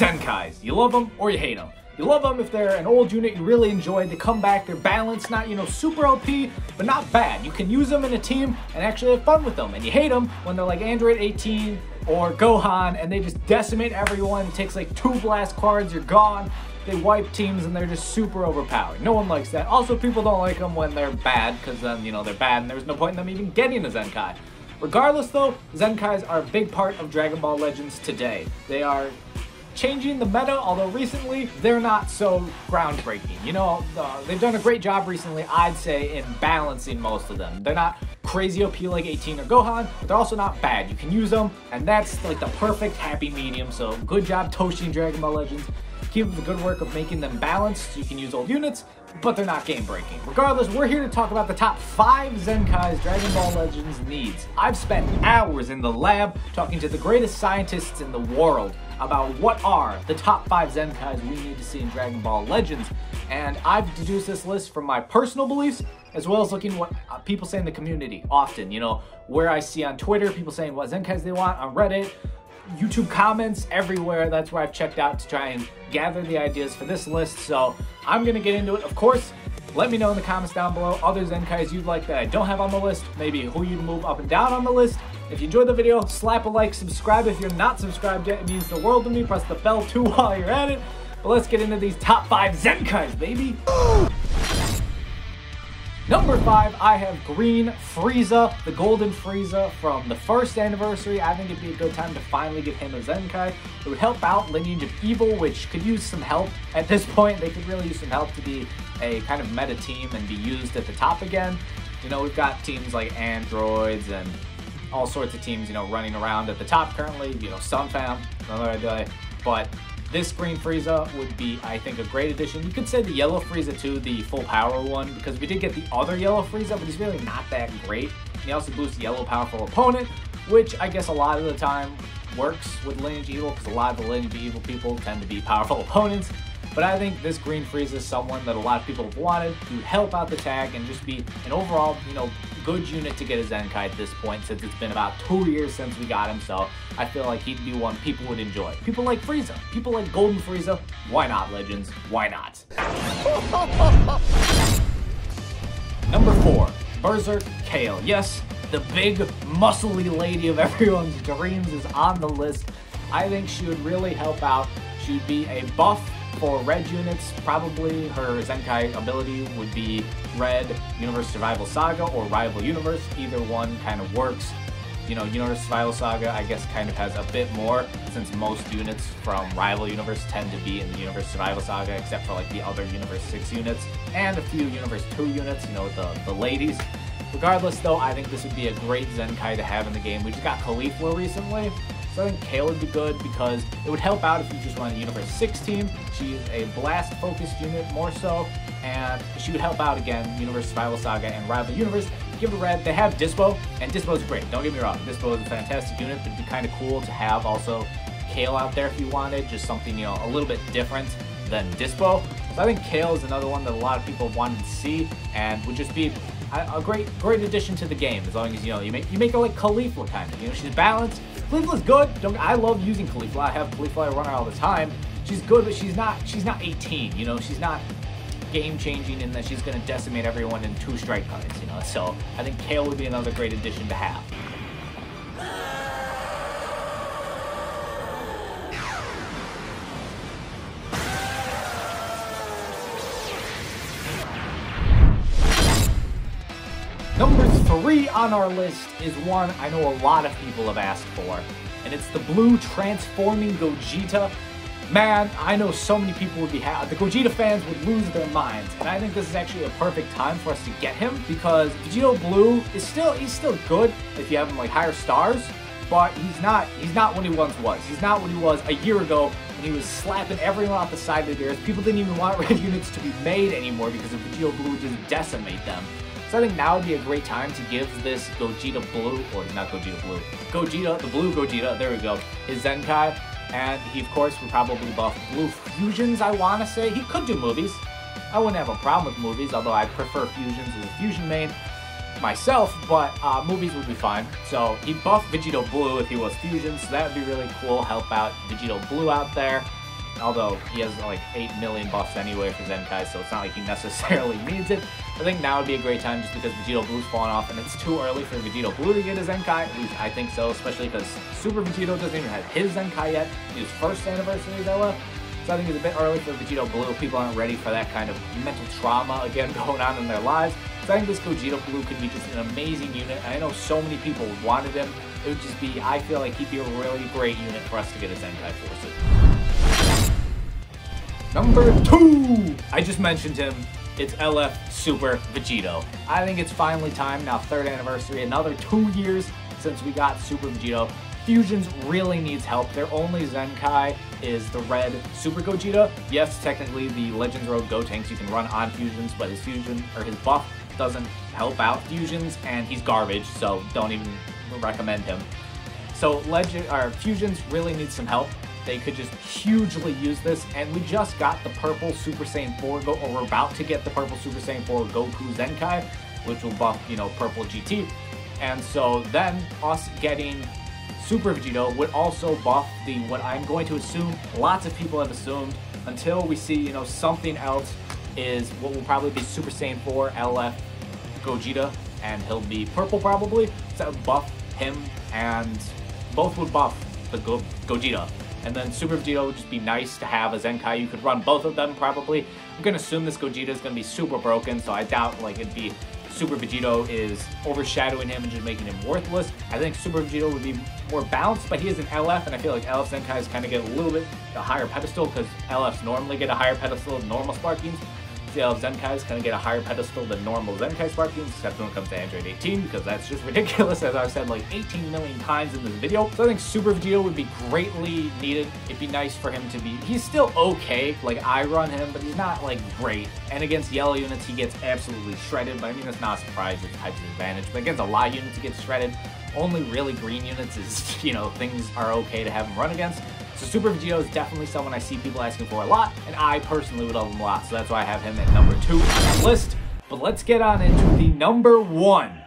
Zenkais. You love them or you hate them. You love them if they're an old unit you really enjoyed. They come back, they're balanced, not, super OP, but not bad. You can use them in a team and actually have fun with them. And you hate them when they're like Android 18 or Gohan and they just decimate everyone. It takes like 2 blast cards, you're gone. They wipe teams and they're just super overpowered. No one likes that. Also, people don't like them when they're bad because then, they're bad and there's no point in them even getting a Zenkai. Regardless though, Zenkais are a big part of Dragon Ball Legends today. They are changing the meta, although recently they're not so groundbreaking. They've done a great job recently, I'd say, in balancing most of them. They're not crazy OP like 18 or Gohan, but they're also not bad. You can use them, and that's like the perfect happy medium, so good job Toshi and Dragon Ball Legends. Keep up the good work of making them balanced so you can use old units, but they're not game breaking. Regardless, we're here to talk about the top 5 Zenkais Dragon Ball Legends needs. I've spent hours in the lab talking to the greatest scientists in the world about what are the top 5 Zenkais we need to see in Dragon Ball Legends. And I've deduced this list from my personal beliefs, as well as looking what people say in the community often. Where I see on Twitter, people saying what Zenkais they want, on Reddit, YouTube comments, everywhere. That's where I've checked out to try and gather the ideas for this list. So I'm going to get into it. Of course, let me know in the comments down below other Zenkais you'd like that I don't have on the list, maybe who you'd move up and down on the list. If you enjoyed the video, slap a like, subscribe if you're not subscribed yet. It means the world to me. Press the bell too while you're at it. But let's get into these top 5 Zenkais, baby. Number 5, I have Green Frieza, the Golden Frieza from the 1st anniversary. I think it'd be a good time to finally give him a Zenkai. It would help out Lineage of Evil, which could use some help at this point. They could really use some help to be a kind of meta team and be used at the top again. We've got teams like Androids and all sorts of teams, running around at the top currently. Sunfam, another idea. But this Green Frieza would be, I think, a great addition. You could say the Yellow Frieza too, the full power one, because we did get the other Yellow Frieza, but he's really not that great. And he also boosts Yellow Powerful Opponent, which I guess a lot of the time works with Lineage of Evil, because a lot of the Lineage of Evil people tend to be powerful opponents. But I think this Green Frieza is someone that a lot of people have wanted to help out the tag and just be an overall, good unit to get a Zenkai at this point, since it's been about 2 years since we got him. So I feel like he'd be one people would enjoy. People like Frieza, people like Golden Frieza. Why not, Legends? Why not? Number 4, Berserk Kale. Yes, the big muscly lady of everyone's dreams is on the list. I think she would really help out. She would be a buff for red units. Probably her Zenkai ability would be Red Universe Survival Saga or Rival Universe. Either one kind of works. Universe Survival Saga, I guess, kind of has a bit more, since most units from Rival Universe tend to be in the Universe Survival Saga, except for like the other Universe 6 units and a few Universe 2 units, the ladies. Regardless though, I think this would be a great Zenkai to have in the game. We just got Caulifla recently, so I think Kale would be good because it would help out if you just run a Universe 6 team. She's a blast-focused unit more so, and she would help out again, Universe Survival Saga and Rival Universe. Give it a red. They have Dispo, and Dispo's great. Don't get me wrong. Dispo is a fantastic unit, but it'd be kind of cool to have also Kale out there if you wanted, just something, a little bit different than Dispo. So I think Kale is another one that a lot of people wanted to see, and would just be a great addition to the game, as long as, you make her like Caulifla kind of. She's balanced. Caulifla's good. I love using Caulifla. I have Caulifla, I run her all the time. She's good, but she's not 18, she's not game-changing in that she's going to decimate everyone in 2 strike cards, so I think Kale would be another great addition to have. Number 3 on our list is one I know a lot of people have asked for, and it's the Blue Transforming Gogeta. Man, I know so many people would be happy. The Gogeta fans would lose their minds, and I think this is actually a perfect time for us to get him, because Vegito Blue is still good if you have him like higher stars, but he's not what he once was. He's not what he was a year ago when he was slapping everyone off the side of the earth. People didn't even want red units to be made anymore because of Vegito Blue would just decimate them. So I think now would be a great time to give this Gogeta Blue, or not Gogeta Blue, Gogeta, the Blue Gogeta, there we go, his Zenkai. And he, of course, would probably buff Blue Fusions, I want to say. He could do movies. I wouldn't have a problem with movies, although I prefer Fusions as a Fusion main myself, but movies would be fine. So he'd buff Vegito Blue if he was Fusion, so that would be really cool. Help out Vegito Blue out there. although he has like 8 million buffs anyway for Zenkai, so it's not like he necessarily needs it. I think now would be a great time just because Vegito Blue's fallen off, and it's too early for Vegito Blue to get his Zenkai. At least I think so, especially because Super Vegito doesn't even have his Zenkai yet. His first anniversary is LF. So I think it's a bit early for Vegito Blue. People aren't ready for that kind of mental trauma again going on in their lives. So I think this Vegito Blue could be just an amazing unit. And I know so many people wanted him. It would just be, I feel like he'd be a really great unit for us to get a Zenkai forces. Number 2! I just mentioned him. It's LF Super Vegito. I think it's finally time, now 3rd anniversary, another 2 years since we got Super Vegito. Fusions really needs help. Their only Zenkai is the red Super Gogeta. Yes, technically the Legends Road Gotenks you can run on fusions, but his fusion or his buff doesn't help out fusions, and he's garbage, so don't even recommend him. So fusions really need some help. They could just hugely use this, and we just got the purple Super Saiyan 4, or we're about to get the purple Super Saiyan 4 Goku Zenkai, which will buff, purple GT. And so then us getting Super Vegito would also buff the, what I'm going to assume, lots of people have assumed, until we see, something else, is what will probably be Super Saiyan 4 LF Gogeta, and he'll be purple probably, so that would buff him, and both would buff the Gogeta. And then Super Vegito would just be nice to have a Zenkai. You could run both of them probably. I'm going to assume this Gogeta is going to be super broken, so I doubt it'd be Super Vegito is overshadowing him and just making him worthless. I think Super Vegito would be more balanced, but he is an LF, and I feel like LF Zenkais kind of get a little bit a higher pedestal because LFs normally get a higher pedestal than normal Sparkings. The LF Zenkais kind of get a higher pedestal than normal Zenkai Sparkings, except when it comes to Android 18, because that's just ridiculous, as I've said like 18 million times in this video. So I think Super Vegito would be greatly needed. It'd be nice for him to be, he's still okay, like I run him, but he's not like great. And against yellow units, he gets absolutely shredded, but I mean, that's not a surprise, it's type of advantage. But against a lot of units, he gets shredded. Only really green units is, things are okay to have him run against. So Super Vegito is definitely someone I see people asking for a lot, and I personally would love him a lot, so that's why I have him at number 2 on the list. But let's get on into the number 1,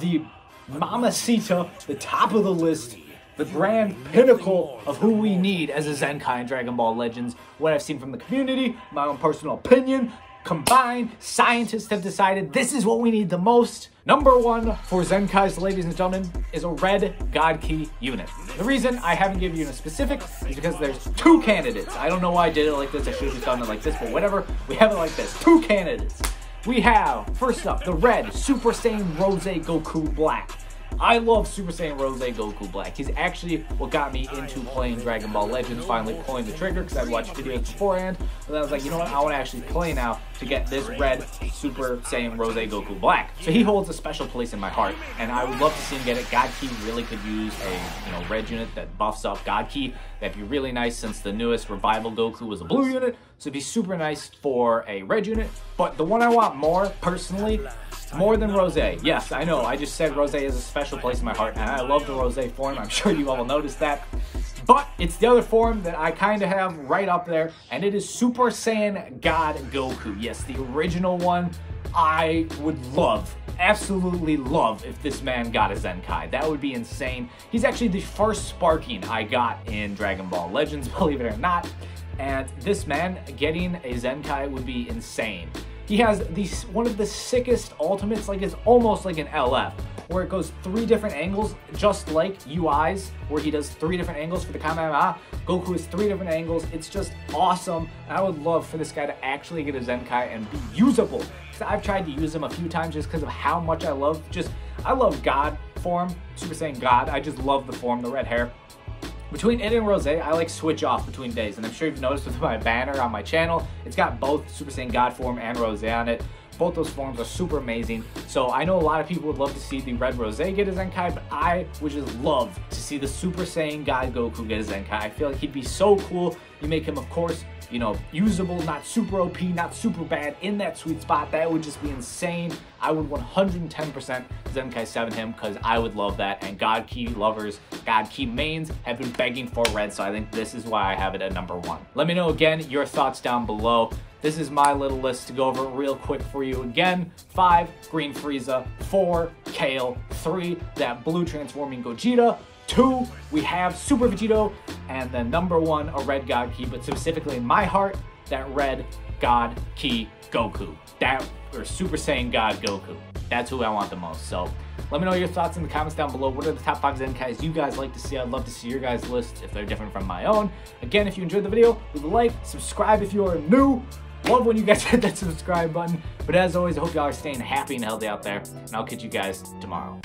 the Mamacita, the top of the list, the grand pinnacle of who we need as a Zenkai in Dragon Ball Legends. What I've seen from the community, my own personal opinion, combined, scientists have decided this is what we need the most. Number 1 for Zenkais, ladies and gentlemen, is a red God Key unit. The reason I haven't given you a specific is because there's 2 candidates. I don't know why I did it like this. I should have just done it like this, but whatever. We have it like this. 2 candidates. We have, first up, the red Super Saiyan Rose Goku Black. I love Super Saiyan Rose Goku Black. He's actually what got me into playing Dragon Ball Legends, finally pulling the trigger, because I'd watched videos beforehand. But then I was like, you know what, I want to actually play now to get this red Super Saiyan Rose Goku Black. So he holds a special place in my heart, and I would love to see him get it. God Key really could use a red unit that buffs up God Key. That'd be really nice since the newest Revival Goku was a blue unit. So it'd be super nice for a red unit. But the one I want more, personally, more than Rose. Yes, I know, I just said Rose is a special place in my heart, and I love the Rose form. I'm sure you all noticed that. But it's the other form that I kind of have right up there, and it is Super Saiyan God Goku. Yes, the original one. I would love, absolutely love, if this man got a Zenkai. That would be insane. He's actually the first Sparking I got in Dragon Ball Legends, believe it or not. And this man getting a Zenkai would be insane. He has one of the sickest ultimates, like it's almost like an LF, where it goes 3 different angles, just like UI's, where he does 3 different angles for the Kamehameha. Goku has 3 different angles. It's just awesome. And I would love for this guy to actually get a Zenkai and be usable. I've tried to use him a few times just because of how much I love God form, Super Saiyan God. I just love the form, the red hair. Between it and Rose, I like switch off between days, and I'm sure you've noticed with my banner on my channel, it's got both Super Saiyan God form and Rose on it. Both those forms are super amazing. So I know a lot of people would love to see the red Rose get a Zenkai, but I would just love to see the Super Saiyan God Goku get a Zenkai. I feel like he'd be so cool. You make him, of course, usable, not super OP, not super bad, in that sweet spot. That would just be insane. I would 110% Zenkai 7 him, because I would love that. And God Key lovers, God Key mains have been begging for red, so I think this is why I have it at number 1. Let me know again your thoughts down below. This is my little list to go over real quick for you. Again, 5, green Frieza, 4, Kale, 3, that blue transforming Gogeta, 2, we have Super Vegito, and then number 1, a red God Key, but specifically in my heart, that red God Key Goku. Or Super Saiyan God Goku. That's who I want the most. So let me know your thoughts in the comments down below. What are the top 5 Zenkais you guys like to see? I'd love to see your guys' list if they're different from my own. Again, if you enjoyed the video, leave a like, subscribe if you are new. Love when you guys hit that subscribe button. But as always, I hope y'all are staying happy and healthy out there. And I'll catch you guys tomorrow.